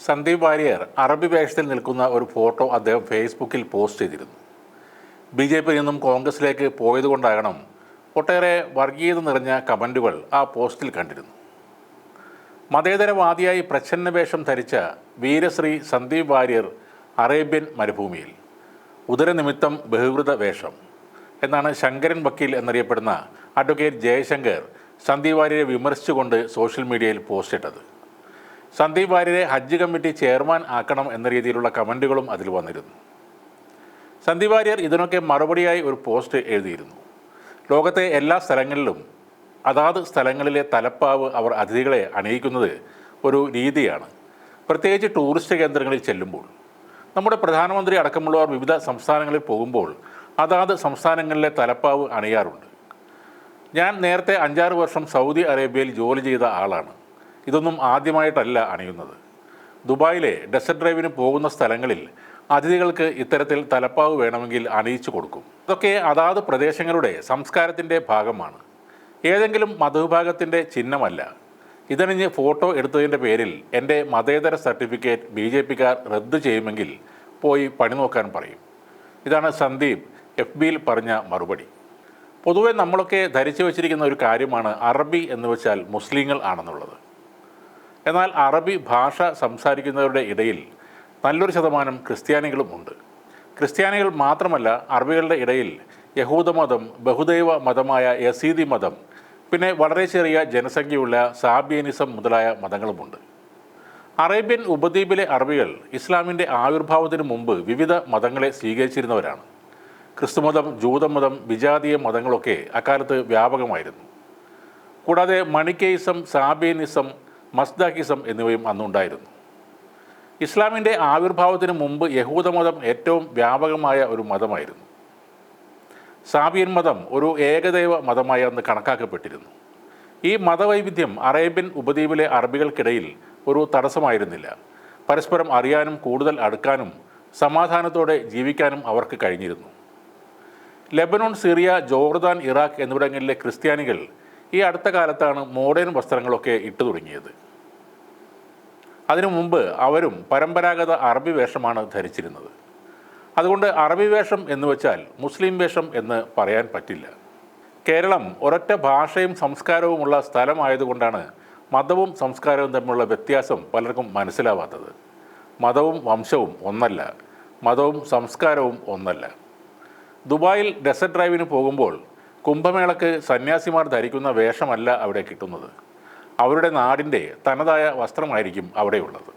സന്ദീപ് വാര്യർ അറബി വേഷത്തിൽ നിൽക്കുന്ന ഒരു ഫോട്ടോ അദ്ദേഹം ഫേസ്ബുക്കിൽ പോസ്റ്റ് ചെയ്തിരുന്നു. BJP നിന്നും കോൺഗ്രസിലേക്ക് പോയതുകൊണ്ടാകണം ഒട്ടേറെ വർഗീയത നിറഞ്ഞ കമൻറ്റുകൾ ആ പോസ്റ്റിൽ കണ്ടിരുന്നു. മതേതരവാദിയായി പ്രച്ഛന്ന വേഷം ധരിച്ച വീരശ്രീ സന്ദീപ് വാര്യർ അറേബ്യൻ മരുഭൂമിയിൽ ഉദരനിമിത്തം ബഹിർവൃത വേഷം എന്നാണ് ശങ്കരൻ വക്കീൽ എന്നറിയപ്പെടുന്ന അഡ്വക്കേറ്റ് ജയശങ്കർ സന്ദീപ് വാര്യരെ വിമർശിച്ചുകൊണ്ട് സോഷ്യൽ മീഡിയയിൽ പോസ്റ്റ് ഇട്ടത്. സന്ദീപ് വാര്യരെ ഹജ്ജ് കമ്മിറ്റി ചെയർമാൻ ആക്കണം എന്ന രീതിയിലുള്ള കമൻറ്റുകളും അതിൽ വന്നിരുന്നു. സന്ദീപ് വാര്യർ ഇതിനൊക്കെ മറുപടിയായി ഒരു പോസ്റ്റ് എഴുതിയിരുന്നു. ലോകത്തെ എല്ലാ സ്ഥലങ്ങളിലും അതാത് സ്ഥലങ്ങളിലെ തലപ്പാവ് അവർ അതിഥികളെ അണിയിക്കുന്നത് ഒരു രീതിയാണ്, പ്രത്യേകിച്ച് ടൂറിസ്റ്റ് കേന്ദ്രങ്ങളിൽ ചെല്ലുമ്പോൾ. നമ്മുടെ പ്രധാനമന്ത്രി അടക്കമുള്ളവർ വിവിധ സംസ്ഥാനങ്ങളിൽ പോകുമ്പോൾ അതാത് സംസ്ഥാനങ്ങളിലെ തലപ്പാവ് അണിയാറുണ്ട്. ഞാൻ നേരത്തെ 5-6 വർഷം സൗദി അറേബ്യയിൽ ജോലി ചെയ്ത ആളാണ്. ഇതൊന്നും ആദ്യമായിട്ടല്ല അണിയുന്നത്. ദുബായിലെ ഡെസർട്ട് ഡ്രൈവിന് പോകുന്ന സ്ഥലങ്ങളിൽ അതിഥികൾക്ക് ഇത്തരത്തിൽ തലപ്പാവ് വേണമെങ്കിൽ അണിയിച്ചു കൊടുക്കും. ഇതൊക്കെ അതാത് പ്രദേശങ്ങളുടെ സംസ്കാരത്തിൻ്റെ ഭാഗമാണ്, ഏതെങ്കിലും മതവിഭാഗത്തിൻ്റെ ചിഹ്നമല്ല. ഇതണിഞ്ഞ് ഫോട്ടോ എടുത്തതിൻ്റെ പേരിൽ എൻ്റെ മതേതര സർട്ടിഫിക്കറ്റ് BJPക്കാർ റദ്ദു ചെയ്യുമെങ്കിൽ പോയി പണി നോക്കാൻ പറയും. ഇതാണ് സന്ദീപ് FBയിൽ പറഞ്ഞ മറുപടി. പൊതുവെ നമ്മളൊക്കെ ധരിച്ചു വച്ചിരിക്കുന്ന ഒരു കാര്യമാണ് അറബി എന്ന് വെച്ചാൽ മുസ്ലിങ്ങൾ ആണെന്നുള്ളത്. എന്നാൽ അറബി ഭാഷ സംസാരിക്കുന്നവരുടെ ഇടയിൽ നല്ലൊരു ശതമാനം ക്രിസ്ത്യാനികളും ഉണ്ട്. ക്രിസ്ത്യാനികൾ മാത്രമല്ല, അറബികളുടെ ഇടയിൽ യഹൂദമതം, ബഹുദൈവ മതമായ യസീദി മതം, പിന്നെ വളരെ ചെറിയ ജനസംഖ്യയുള്ള സാബിയനിസം മുതലായ മതങ്ങളുമുണ്ട്. അറേബ്യൻ ഉപദ്വീപിലെ അറബികൾ ഇസ്ലാമിൻ്റെ ആവിർഭാവത്തിന് മുമ്പ് വിവിധ മതങ്ങളെ സ്വീകരിച്ചിരുന്നവരാണ്. ക്രിസ്തുമതം, ജൂതമതം, വിജാതീയ മതങ്ങളൊക്കെ അക്കാലത്ത് വ്യാപകമായിരുന്നു. കൂടാതെ മണിക്കേയിസം, സാബിയനിസം, മസ്ദാക്കിസം എന്നിവയും അന്നുണ്ടായിരുന്നു. ഇസ്ലാമിൻ്റെ ആവിർഭാവത്തിന് മുമ്പ് യഹൂദമതം ഏറ്റവും വ്യാപകമായ ഒരു മതമായിരുന്നു. സാബിയൻ മതം ഒരു ഏകദൈവ മതമായി അന്ന് കണക്കാക്കപ്പെട്ടിരുന്നു. ഈ മതവൈവിധ്യം അറേബ്യൻ ഉപദ്വീപിലെ അറബികൾക്കിടയിൽ ഒരു തടസ്സമായിരുന്നില്ല. പരസ്പരം അറിയാനും കൂടുതൽ അടുക്കാനും സമാധാനത്തോടെ ജീവിക്കാനും അവർക്ക് കഴിഞ്ഞിരുന്നു. ലെബനോൺ, സിറിയ, ജോർദാൻ, ഇറാഖ് എന്നിവിടങ്ങളിലെ ക്രിസ്ത്യാനികൾ ഈ അടുത്ത കാലത്താണ് മോഡേൺ വസ്ത്രങ്ങളൊക്കെ ഇട്ടു തുടങ്ങിയത്. അതിനു മുമ്പ് അവരും പരമ്പരാഗത അറബി വേഷമാണ് ധരിച്ചിരുന്നത്. അതുകൊണ്ട് അറബി വേഷം എന്ന് വെച്ചാൽ മുസ്ലിം വേഷം എന്ന് പറയാൻ പറ്റില്ല. കേരളം ഒരൊറ്റ ഭാഷയും സംസ്കാരവുമുള്ള സ്ഥലമായതുകൊണ്ടാണ് മതവും സംസ്കാരവും തമ്മിലുള്ള വ്യത്യാസം പലർക്കും മനസ്സിലാവാത്തത്. മതവും വംശവും ഒന്നല്ല, മതവും സംസ്കാരവും ഒന്നല്ല. ദുബായിൽ ഡെസർട്ട് ഡ്രൈവിന് പോകുമ്പോൾ കുംഭമേളക്ക് സന്യാസിമാർ ധരിക്കുന്ന വേഷമല്ല അവിടെ കിട്ടുന്നത്. അവരുടെ നാടിൻ്റെ തനതായ വസ്ത്രമായിരിക്കും അവിടെയുള്ളത്.